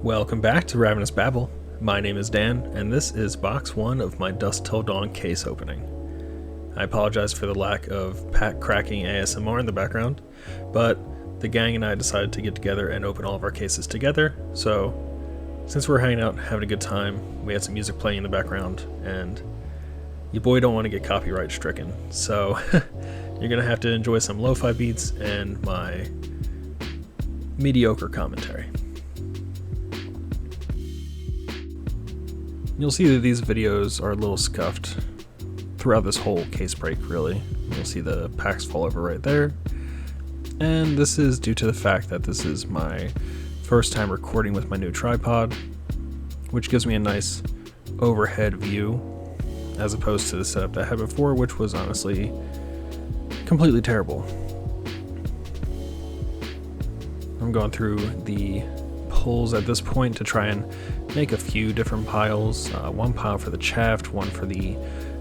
Welcome back to Ravenous Babble. My name is Dan, and this is box 1 of my Dusk Till Dawn case opening. I apologize for the lack of pack cracking ASMR in the background, but the gang and I decided to get together and open all of our cases together, so since we're hanging out having a good time, we had some music playing in the background, and your boy don't want to get copyright stricken, so you're going to have to enjoy some lo-fi beats and my mediocre commentary. You'll see that these videos are a little scuffed throughout this whole case break, really. You'll see the packs fall over right there. And this is due to the fact that this is my first time recording with my new tripod, which gives me a nice overhead view, as opposed to the setup that I had before, which was honestly completely terrible. I'm going through the pulls at this point to try and make a few different piles. One pile for the chaff, one for the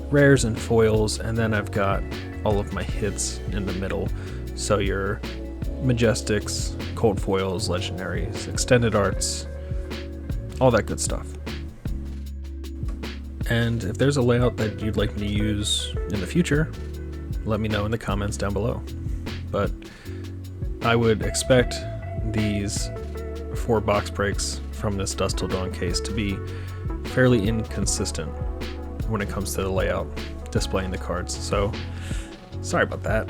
rares and foils, and then I've got all of my hits in the middle. So your Majestics, cold foils, legendaries, extended arts, all that good stuff. And if there's a layout that you'd like me to use in the future, let me know in the comments down below. But I would expect these 4 box breaks from this Dusk Till Dawn case to be fairly inconsistent when it comes to the layout displaying the cards, so sorry about that.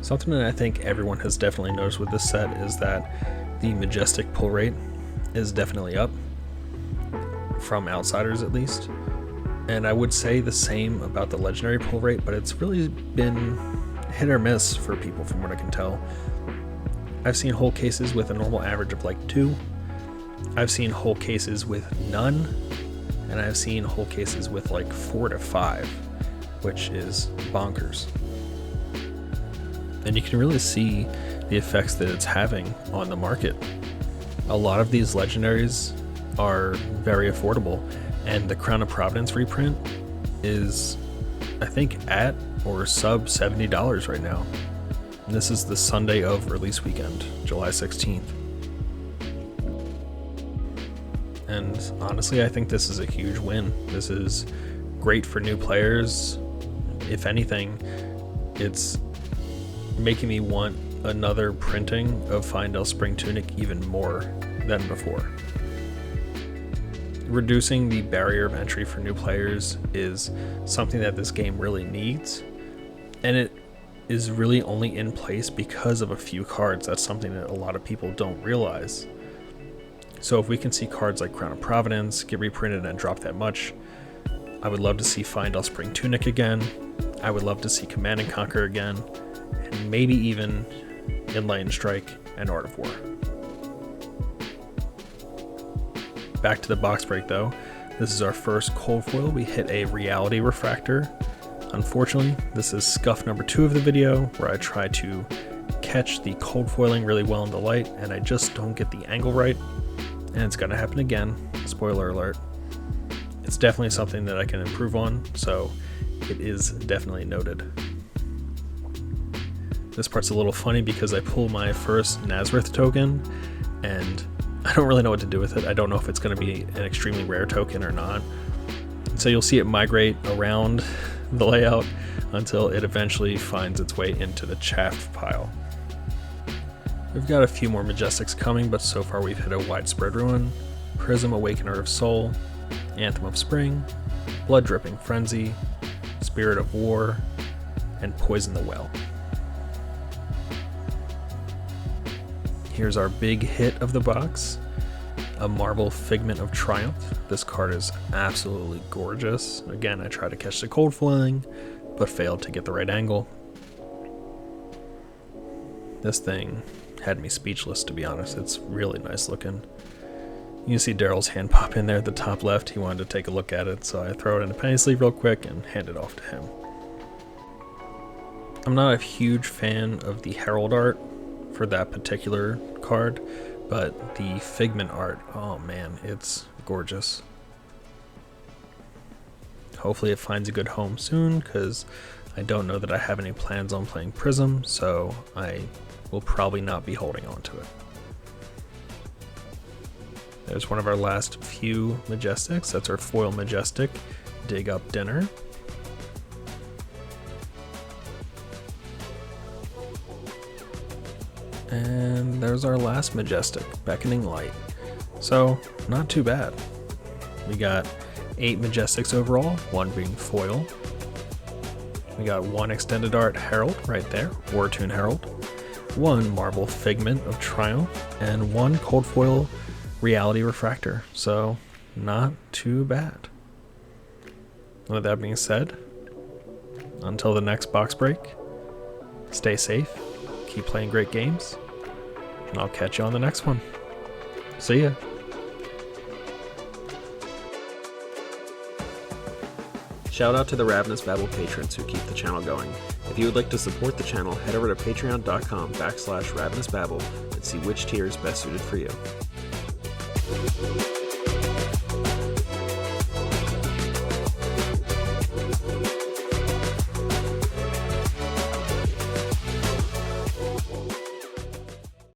Something that I think everyone has definitely noticed with this set is that the Majestic pull rate is definitely up, from outsiders at least, and I would say the same about the Legendary pull rate, but it's really been hit or miss for people from what I can tell. I've seen whole cases with a normal average of like 2. I've seen whole cases with none, and I've seen whole cases with like 4 to 5, which is bonkers. And you can really see the effects that it's having on the market. A lot of these legendaries are very affordable, and the Crown of Providence reprint is, I think, at or sub $70 right now. And this is the Sunday of release weekend, July 16th. And honestly, I think this is a huge win. This is great for new players. If anything, it's making me want another printing of Fyendel Spring Tunic even more than before. Reducing the barrier of entry for new players is something that this game really needs, and it is really only in place because of a few cards. That's something that a lot of people don't realize. So if we can see cards like Crown of Providence get reprinted and drop that much, I would love to see Fyendel Spring Tunic again. I would love to see Command and Conquer again, and maybe even Enlightened Strike and Art of War. Back to the box break though. This is our first cold foil. We hit a Reality Refractor. Unfortunately, this is scuff number 2 of the video, where I try to catch the cold foiling really well in the light, and I just don't get the angle right, and it's gonna happen again. Spoiler alert. It's definitely something that I can improve on, so it is definitely noted. This part's a little funny because I pull my first Nazareth token, and I don't really know what to do with it. I don't know if it's gonna be an extremely rare token or not. So you'll see it migrate around the layout until it eventually finds its way into the chaff pile. We've got a few more Majestics coming, but so far we've hit a Widespread Ruin, Prism Awakener of Soul, Anthem of Spring, Blood Dripping Frenzy, Spirit of War, and Poison the Well. Here's our big hit of the box, a Marble Figment of Triumph. This card is absolutely gorgeous. Again, I tried to catch the cold foiling, but failed to get the right angle. This thing had me speechless, to be honest. It's really nice looking. You can see Daryl's hand pop in there at the top left. He wanted to take a look at it, so I throw it in a penny sleeve real quick and hand it off to him. I'm not a huge fan of the Herald art for that particular card, but the Figment art, oh man, it's gorgeous. Hopefully it finds a good home soon, because I don't know that I have any plans on playing Prism, so I will probably not be holding on to it. There's one of our last few Majestics. That's our foil Majestic, Dig Up Dinner. And there's our last Majestic, Beckoning Light. So, not too bad. We got 8 Majestics overall, 1 being foil. We got 1 Extended Art Herald right there, War Tune Herald. 1 Marble Figment of Triumph, and 1 Cold Foil Reality Refractor. So, not too bad. With that being said, until the next box break, stay safe, keep playing great games, and I'll catch you on the next one. See ya. Shout out to the Ravenous Babble patrons who keep the channel going. If you would like to support the channel, head over to patreon.com/RavenousBabble and see which tier is best suited for you.